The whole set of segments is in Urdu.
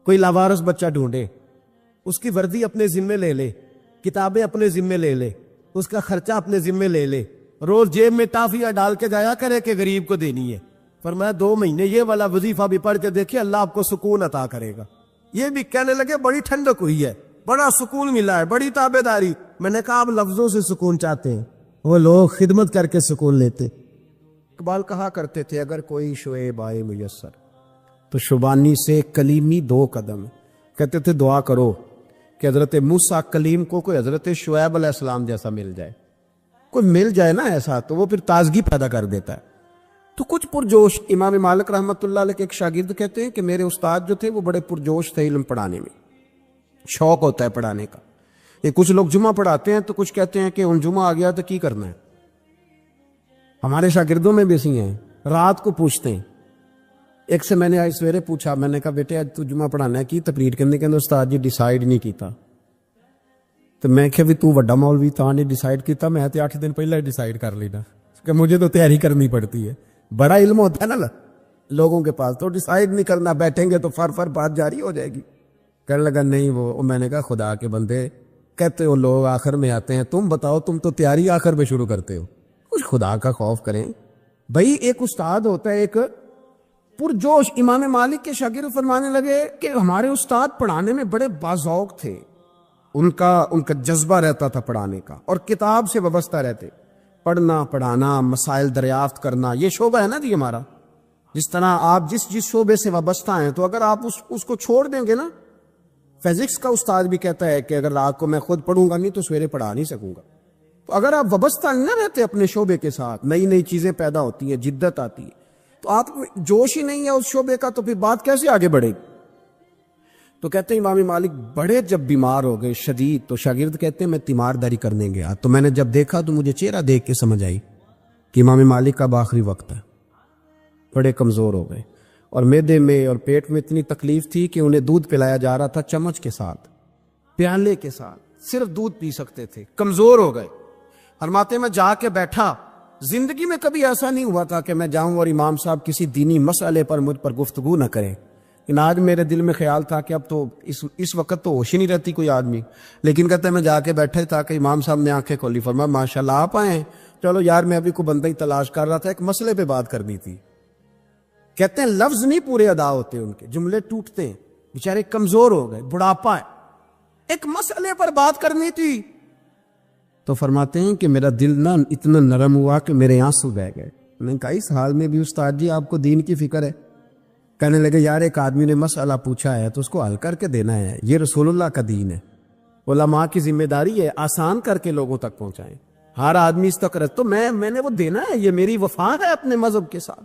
کوئی لاوارث بچہ ڈھونڈے، اس کی وردی اپنے ذمے لے لے، کتابیں اپنے ذمے لے لے، اس کا خرچہ اپنے ذمے لے لے، روز جیب میں ٹافیاں ڈال کے جایا کرے کہ غریب کو دینی ہے۔ فرمایا 2 مہینے یہ والا وظیفہ بھی پڑھ کے دیکھیں، اللہ آپ کو سکون عطا کرے گا۔ یہ بھی کہنے لگے بڑی ٹھنڈک ہوئی ہے، بڑا سکون ملا ہے، بڑی تابع داری۔ میں نے کہا آپ لفظوں سے سکون چاہتے ہیں، وہ لوگ خدمت کر کے سکون لیتے۔ اقبال کہا کرتے تھے اگر کوئی شعیب آئے میسر تو شبانی سے کلیمی 2 قدم۔ کہتے تھے دعا کرو کہ حضرت موسیٰ کلیم کو کوئی حضرت شعیب علیہ السلام جیسا مل جائے، کوئی مل جائے نا ایسا، تو وہ پھر تازگی پیدا کر دیتا ہے۔ تو کچھ پرجوش، امام مالک رحمۃ اللہ علیہ کے ایک شاگرد کہتے ہیں کہ میرے استاد جو تھے وہ بڑے پرجوش تھے، علم پڑھانے میں شوق ہوتا ہے پڑھانے کا۔ یہ کچھ لوگ جمعہ پڑھاتے ہیں تو کچھ کہتے ہیں کہ ان جمعہ آ گیا تو کی کرنا ہے۔ ہمارے شاگردوں میں بھی ایسی ہیں، رات کو پوچھتے ہیں۔ ایک سے میں نے آج سویرے پوچھا، میں نے کہا بیٹے آج تو جمعہ پڑھانا ہے کی تقریر کرنے کے اندر استاد جی ڈیسائیڈ نہیں کیتا۔ تو میں کہ بھی تو وڈا مولوی تاں نے ڈیسائیڈ کیتا، میں تے 8 دن پہلے ڈیسائیڈ کر لینا کہ مجھے تو تیاری کرنی پڑتی ہے۔ بڑا علم ہوتا ہے نا لوگوں کے پاس، تو ڈیسائیڈ نہیں کرنا، بیٹھیں گے تو فر بات جاری ہو جائے گی۔ کہنے لگا نہیں وہ میں نے کہا خدا کے بندے کہتے ہو لوگ آخر میں آتے ہیں، تم بتاؤ تم تو تیاری آخر میں شروع کرتے ہو، کچھ خدا کا خوف کریں بھائی۔ ایک استاد ہوتا ہے ایک پرجوش۔ امام مالک کے شاگرد فرمانے لگے کہ ہمارے استاد پڑھانے میں بڑے باذوق تھے، ان کا جذبہ رہتا تھا پڑھانے کا، اور کتاب سے وابستہ رہتے، پڑھنا پڑھانا مسائل دریافت کرنا، یہ شعبہ ہے نا جی ہمارا۔ جس طرح آپ جس شعبے سے وابستہ ہیں تو اگر آپ اس کو چھوڑ دیں گے نا، فزکس کا استاد بھی کہتا ہے کہ اگر رات کو میں خود پڑھوں گا نہیں تو سویرے پڑھا نہیں سکوں گا۔ تو اگر آپ وابستہ نہ رہتے اپنے شعبے کے ساتھ، نئی نئی چیزیں پیدا ہوتی ہیں، جدت آتی ہے، تو آپ کو جوش ہی نہیں ہے اس شعبے کا، تو پھر بات کیسے آگے بڑھے گی؟ تو کہتے ہیں امام مالک بڑے جب بیمار ہو گئے شدید، تو شاگرد کہتے ہیں میں تیمارداری کرنے گیا، تو میں نے جب دیکھا تو مجھے چہرہ دیکھ کے سمجھ آئی کہ امام مالک کا آخری وقت ہے، بڑے کمزور ہو گئے، اور معدے میں اور پیٹ میں اتنی تکلیف تھی کہ انہیں دودھ پلایا جا رہا تھا چمچ کے ساتھ، پیالے کے ساتھ، صرف دودھ پی سکتے تھے، کمزور ہو گئے۔ فرماتے میں جا کے بیٹھا، زندگی میں کبھی ایسا نہیں ہوا تھا کہ میں جاؤں اور امام صاحب کسی دینی مسئلے پر مجھ پر گفتگو نہ کریں، لیکن آج میرے دل میں خیال تھا کہ اب تو اس وقت تو ہوش ہی نہیں رہتی کوئی آدمی، لیکن کہتے ہیں میں جا کے بیٹھا تھا کہ امام صاحب نے آنکھیں کھولی، فرمایا ماشاءاللہ آپ آئے ہیں، چلو یار میں ابھی کوئی بندہ ہی تلاش کر رہا تھا، ایک مسئلے پہ بات کرنی تھی۔ کہتے ہیں لفظ نہیں پورے ادا ہوتے، ان کے جملے ٹوٹتے ہیں، بیچارے کمزور ہو گئے، بڑھاپا ہے، ایک مسئلے پر بات کرنی تھی۔ تو فرماتے ہیں کہ میرا دل نہ اتنا نرم ہوا کہ میرے آنسو بہہ گئے۔ میں نے کہا اس حال میں بھی استاد جی آپ کو دین کی فکر ہے؟ کہنے لگے یار ایک آدمی نے مسئلہ پوچھا ہے تو اس کو حل کر کے دینا ہے، یہ رسول اللہ کا دین ہے، علماء کی ذمہ داری ہے آسان کر کے لوگوں تک پہنچائیں، ہر آدمی اس تک تو میں نے وہ دینا ہے، یہ میری وفا ہے اپنے مذہب کے ساتھ،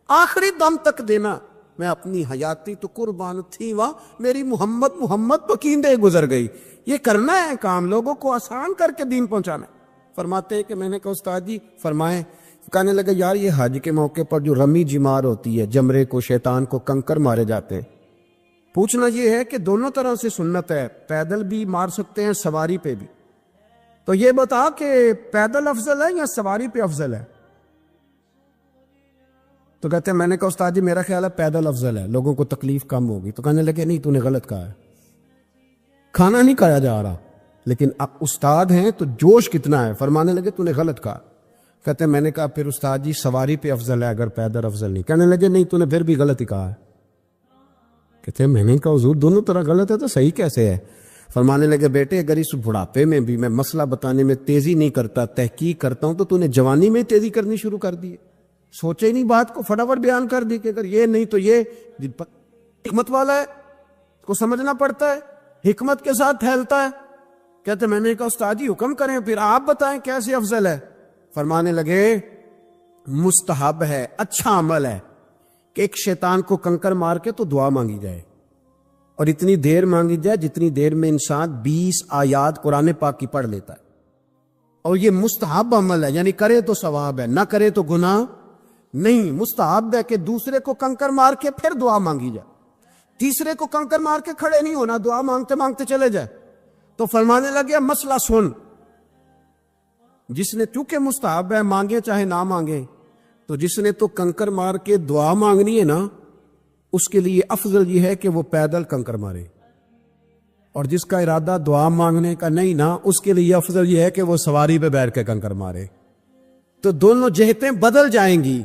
آخری دم تک دینا۔ میں اپنی حیاتی تو قربان تھی واہ میری محمد پکیندے گزر گئی، یہ کرنا ہے کام، لوگوں کو آسان کر کے دین پہنچانا ہے۔ فرماتے ہیں کہ میں نے کہا استاد جی فرمائیں۔ کہنے لگے یار یہ حج کے موقع پر جو رمی جمار ہوتی ہے، جمرے کو شیطان کو کنکر مارے جاتے ہیں، پوچھنا یہ ہے کہ دونوں طرح سے سنت ہے، پیدل بھی مار سکتے ہیں سواری پہ بھی، تو یہ بتا کہ پیدل افضل ہے یا سواری پہ افضل ہے؟ تو کہتے ہیں میں نے کہا استاد جی میرا خیال ہے پیدل افضل ہے، لوگوں کو تکلیف کم ہوگی۔ تو کہنے لگے نہیں تو نے غلط کہا ہے، کھانا نہیں کھایا جا رہا، لیکن اب استاد ہیں تو جوش کتنا ہے۔ فرمانے لگے تو نے غلط کہا۔ کہتے ہیں میں نے کہا پھر استاد جی سواری پہ افضل ہے اگر پیدل افضل نہیں؟ کہنے لگے نہیں تو نے پھر بھی غلط ہی کہا ہے۔ کہتے ہیں میں نے کہا حضور دونوں طرح غلط ہے تو صحیح کیسے ہے؟ فرمانے لگے بیٹے اگر اس بڑھاپے میں بھی میں مسئلہ بتانے میں تیزی نہیں کرتا، تحقیق کرتا ہوں، تو نے جوانی میں تیزی کرنی شروع کر دی ہے، سوچے ہی نہیں بات کو، فٹافٹ بیان کر دی کہ اگر یہ نہیں تو یہ۔ حکمت والا ہے، اس کو سمجھنا پڑتا ہے، حکمت کے ساتھ پھیلتا ہے۔ کہتے میں نے کہا استاد جی حکم کریں پھر آپ بتائیں کیسے افضل ہے؟ فرمانے لگے مستحب ہے، اچھا عمل ہے کہ ایک شیطان کو کنکر مار کے تو دعا مانگی جائے، اور اتنی دیر مانگی جائے جتنی دیر میں انسان 20 آیات قرآن پاک کی پڑھ لیتا ہے، اور یہ مستحب عمل ہے، یعنی کرے تو ثواب ہے، نہ کرے تو گناہ نہیں۔ مستحب ہے کہ دوسرے کو کنکر مار کے پھر دعا مانگی جائے، تیسرے کو کنکر مار کے کھڑے نہیں ہونا، دعا مانگتے مانگتے چلے جائے۔ تو فرمانے لگے مسئلہ سن، جس نے چونکہ مستحب ہے مانگے چاہے نہ مانگے، تو جس نے تو کنکر مار کے دعا مانگنی ہے نا، اس کے لیے افضل یہ ہے کہ وہ پیدل کنکر مارے، اور جس کا ارادہ دعا مانگنے کا نہیں نا، اس کے لیے افضل یہ ہے کہ وہ سواری پہ بیٹھ کے کنکر مارے۔ تو دونوں جہتیں بدل جائیں گی۔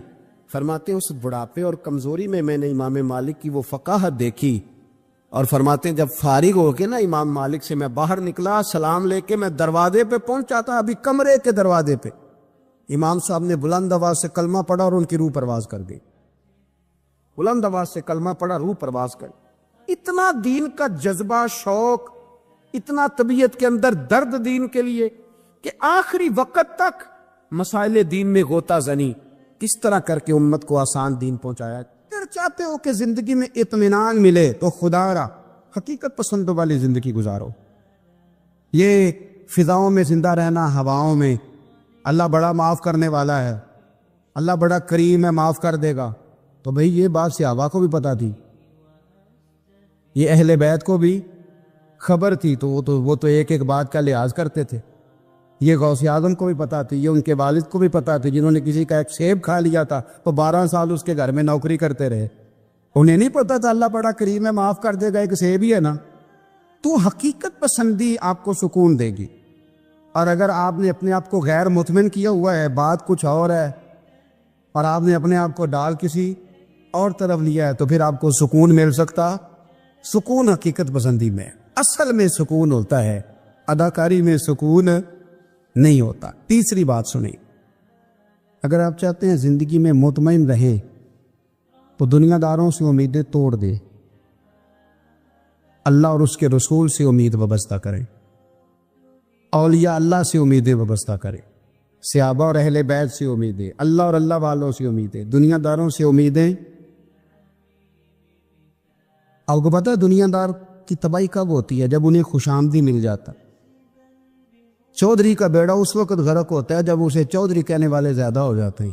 فرماتے ہیں اس بڑھاپے اور کمزوری میں نے امام مالک کی وہ فقاہت دیکھی، اور فرماتے ہیں جب فارغ ہو کے نا امام مالک سے میں باہر نکلا، سلام لے کے میں دروازے پہ پہنچا تھا، ابھی کمرے کے دروازے پہ امام صاحب نے بلند آواز سے کلمہ پڑھا اور ان کی روح پرواز کر گئی۔ بلند آواز سے کلمہ پڑھا، روح پرواز کر گئی۔ اتنا دین کا جذبہ، شوق، اتنا طبیعت کے اندر درد دین کے لیے کہ آخری وقت تک مسائل دین میں غوطہ زنی کس طرح کر کے امت کو آسان دین پہنچایا۔ اگر چاہتے ہو کہ زندگی میں اطمینان ملے تو خدا را حقیقت پسندوں والی زندگی گزارو۔ یہ فضاؤں میں زندہ رہنا، ہواؤں میں، اللہ بڑا معاف کرنے والا ہے، اللہ بڑا کریم ہے، معاف کر دے گا، تو بھئی یہ بات صحابہ کو بھی پتا تھی، یہ اہل بیت کو بھی خبر تھی، تو وہ تو ایک ایک بات کا لحاظ کرتے تھے۔ یہ غوث اعظم کو بھی پتا تھی، یہ ان کے والد کو بھی پتا تھی، جنہوں نے کسی کا ایک سیب کھا لیا تھا تو 12 سال اس کے گھر میں نوکری کرتے رہے، انہیں نہیں پتا تھا اللہ بڑا کریم ہے، معاف کر دے گا، ایک سیب ہی ہے نا۔ تو حقیقت پسندی آپ کو سکون دے گی، اور اگر آپ نے اپنے آپ کو غیر مطمئن کیا ہوا ہے، بات کچھ اور ہے، اور آپ نے اپنے آپ کو ڈال کسی اور طرف لیا ہے، تو پھر آپ کو سکون مل سکتا؟ سکون حقیقت پسندی میں، اصل میں سکون ہوتا ہے، اداکاری میں سکون نہیں ہوتا۔ تیسری بات سنیں، اگر آپ چاہتے ہیں زندگی میں مطمئن رہیں تو دنیا داروں سے امیدیں توڑ دیں، اللہ اور اس کے رسول سے امید وابستہ کریں، اولیاء اللہ سے امیدیں وابستہ کریں، صحابہ اور اہل بیت سے امیدیں، اللہ اور اللہ والوں سے امیدیں، دنیا داروں سے امیدیں۔ آپ کو پتہ ہے دنیا دار کی تباہی کب ہوتی ہے؟ جب انہیں خوش آمدی مل جاتا۔ چودھری کا بیڑا اس وقت غرق ہوتا ہے جب اسے چودھری کہنے والے زیادہ ہو جاتے ہیں۔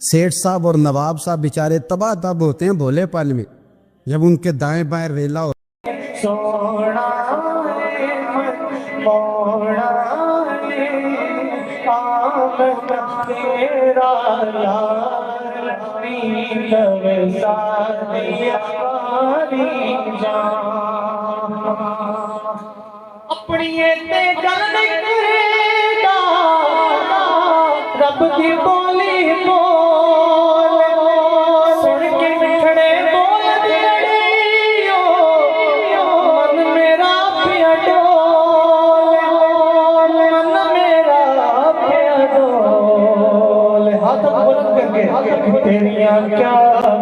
سیٹھ صاحب اور نواب صاحب بیچارے تباہ تب ہوتے ہیں بھولے پن میں، جب ان کے دائیں بائیں ریلا ہو۔ سونا موڑا آمد تیرا یار پی ساری جان اپنی گل کرے گا رب کی بولی بول سن کے مٹھڑے بول دیڑیو من میرا پیا ڈول من میرا پیا ڈول ہاتھ بلند کر کے تیریاں کیا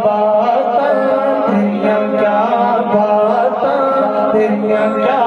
باتاں تیریاں کیا باتاں تیریاں کیا